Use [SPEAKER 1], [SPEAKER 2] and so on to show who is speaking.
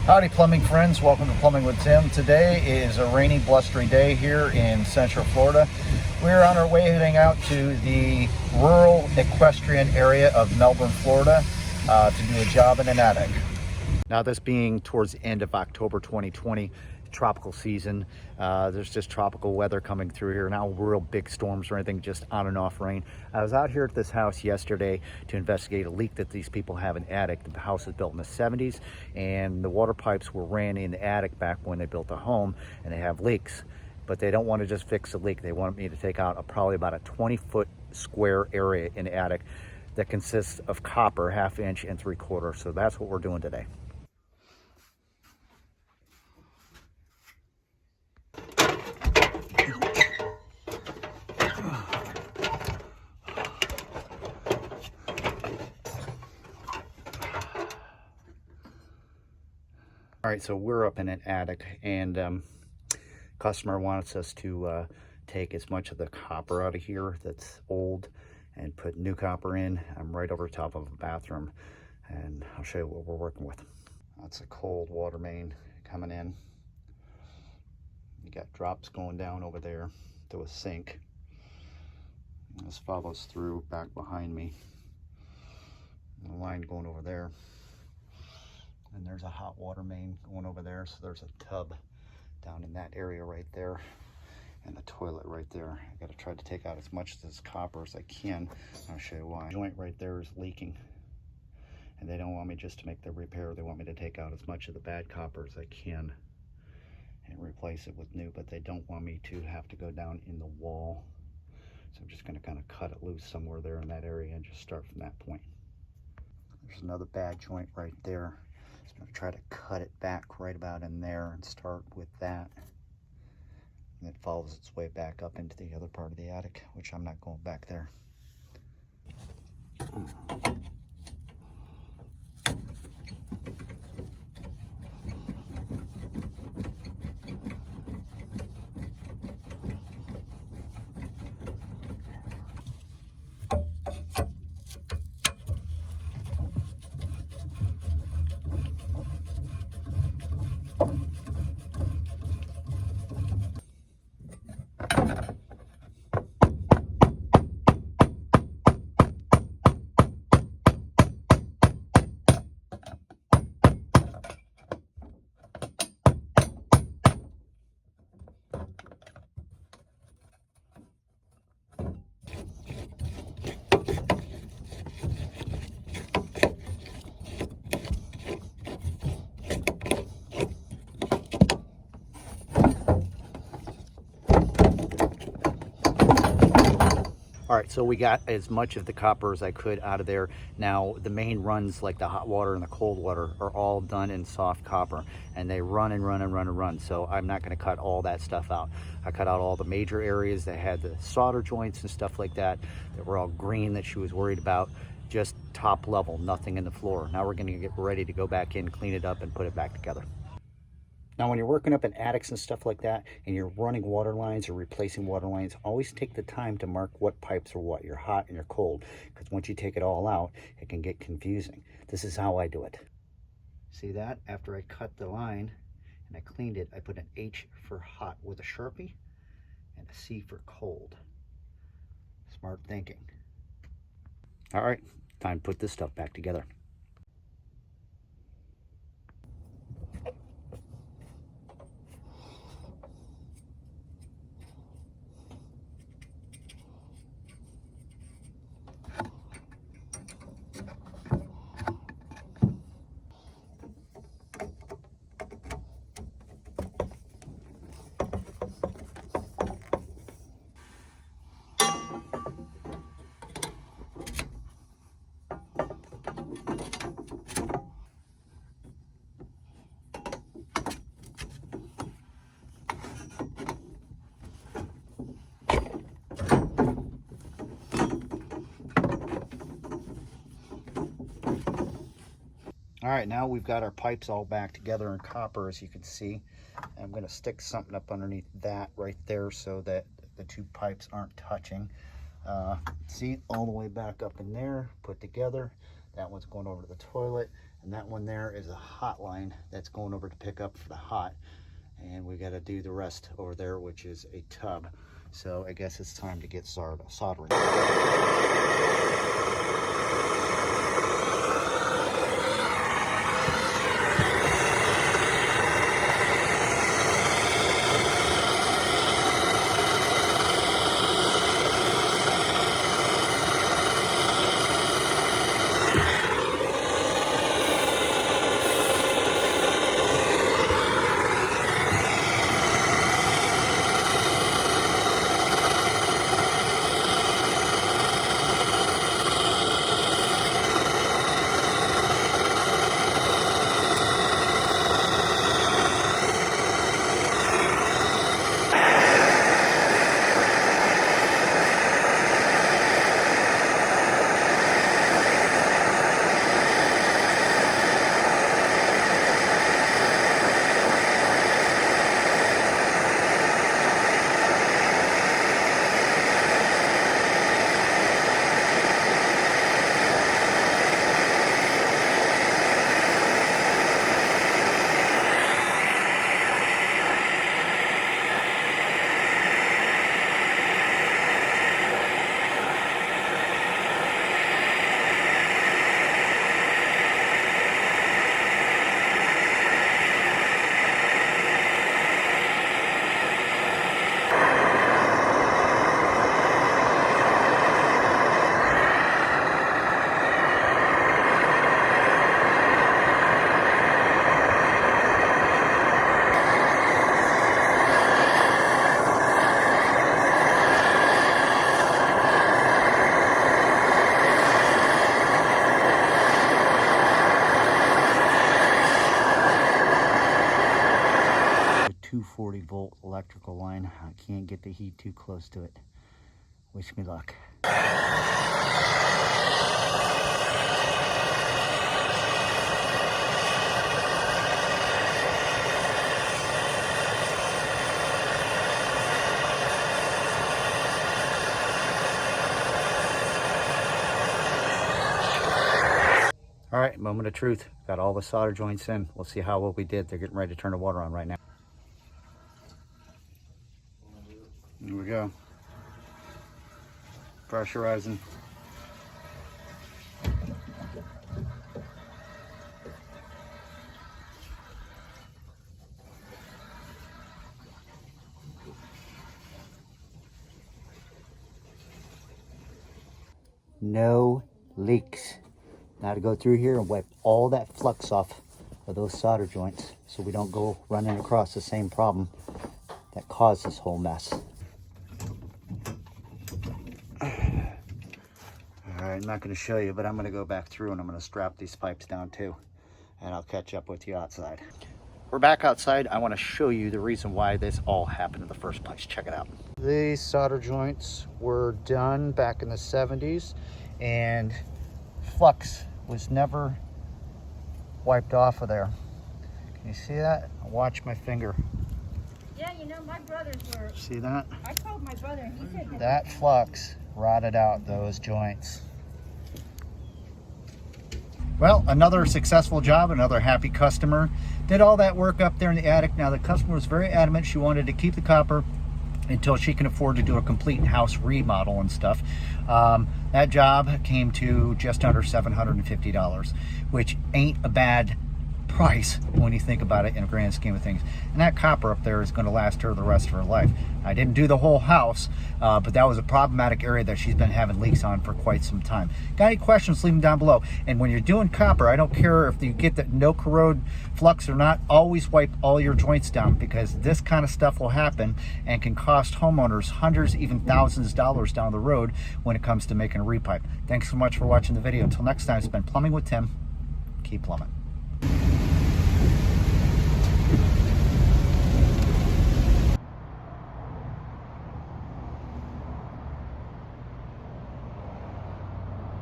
[SPEAKER 1] Howdy plumbing friends, welcome to Plumbing with Tim. Today is a rainy, blustery day here in Central Florida. We're on our way heading out to the rural equestrian area of Melbourne, Florida to do a job in an attic. Now this being towards the end of October 2020, tropical season, there's just tropical weather coming through here. Now real big storms or anything, just on and off rain. I was out here at this house yesterday to investigate a leak that these people have in the attic. The house was built in the 70s and the water pipes were ran in the attic back when they built the home, and they have leaks. But they don't want to just fix the leak. They want me to take out probably about a 20-foot square area in the attic that consists of copper, 1/2 inch and 3/4. So that's what we're doing today. All right, so we're up in an attic, and customer wants us to take as much of the copper out of here that's old and put new copper in. I'm right over top of a bathroom, and I'll show you what we're working with. That's a cold water main coming in. You got drops going down over there to a sink. And this follows through back behind me. And the line going over there. And there's a hot water main going over there, so there's a tub down in that area right there, and a toilet right there. I gotta try to take out as much of this copper as I can. I'll show you why. The joint right there is leaking, and they don't want me just to make the repair. They want me to take out as much of the bad copper as I can and replace it with new, but they don't want me to have to go down in the wall. So I'm just gonna kind of cut it loose somewhere there in that area and just start from that point. There's another bad joint right there. I'm going to try to cut it back right about in there and start with that. And it follows its way back up into the other part of the attic, which I'm not going back there. All right, so we got as much of the copper as I could out of there. Now, the main runs, like the hot water and the cold water, are all done in soft copper, and they run and run and run and run. So I'm not gonna cut all that stuff out. I cut out all the major areas that had the solder joints and stuff like that were all green that she was worried about. Just top level, nothing in the floor. Now we're gonna get ready to go back in, clean it up, and put it back together. Now, when you're working up in attics and stuff like that, and you're running water lines or replacing water lines, always take the time to mark what pipes are what. You're hot and you're cold, because once you take it all out, it can get confusing. This is how I do it. See that? After I cut the line and I cleaned it, I put an H for hot with a Sharpie and a C for cold. Smart thinking. All right, time to put this stuff back together. All right, now we've got our pipes all back together in copper, as you can see. I'm going to stick something up underneath that right there so that the two pipes aren't touching. See, all the way back up in there, put together. That one's going over to the toilet, and that one there is a hot line that's going over to pick up for the hot. And we got to do the rest over there, which is a tub. So I guess it's time to get soldering. A 240-volt electrical line. I can't get the heat too close to it. Wish me luck. All right, moment of truth. Got all the solder joints in. We'll see how well we did. They're getting ready to turn the water on right now. Here we go. Pressurizing. No leaks. Now to go through here and wipe all that flux off of those solder joints so we don't go running across the same problem that caused this whole mess. Alright, I'm not going to show you, but I'm going to go back through and I'm going to strap these pipes down too. And I'll catch up with you outside. We're back outside. I want to show you the reason why this all happened in the first place. Check it out. These solder joints were done back in the 70s and flux was never wiped off of there. Can you see that? Watch my finger.
[SPEAKER 2] Yeah, you know, my brothers were...
[SPEAKER 1] See that?
[SPEAKER 2] I called my brother and he said
[SPEAKER 1] that flux rotted out those joints. Well, another successful job, another happy customer. Did all that work up there in the attic. Now the customer was very adamant she wanted to keep the copper until she can afford to do a complete house remodel and stuff. That job came to just under $750, which ain't a bad price when you think about it in a grand scheme of things. And that copper up there is going to last her the rest of her life. I didn't do the whole house, but that was a problematic area that she's been having leaks on for quite some time. Got any questions, leave them down below. And when you're doing copper, I don't care if you get the no corrode flux or not, always wipe all your joints down, because this kind of stuff will happen and can cost homeowners hundreds, even thousands of dollars down the road when it comes to making a repipe. Thanks so much for watching the video. Until next time, it's been Plumbing with Tim. Keep plumbing.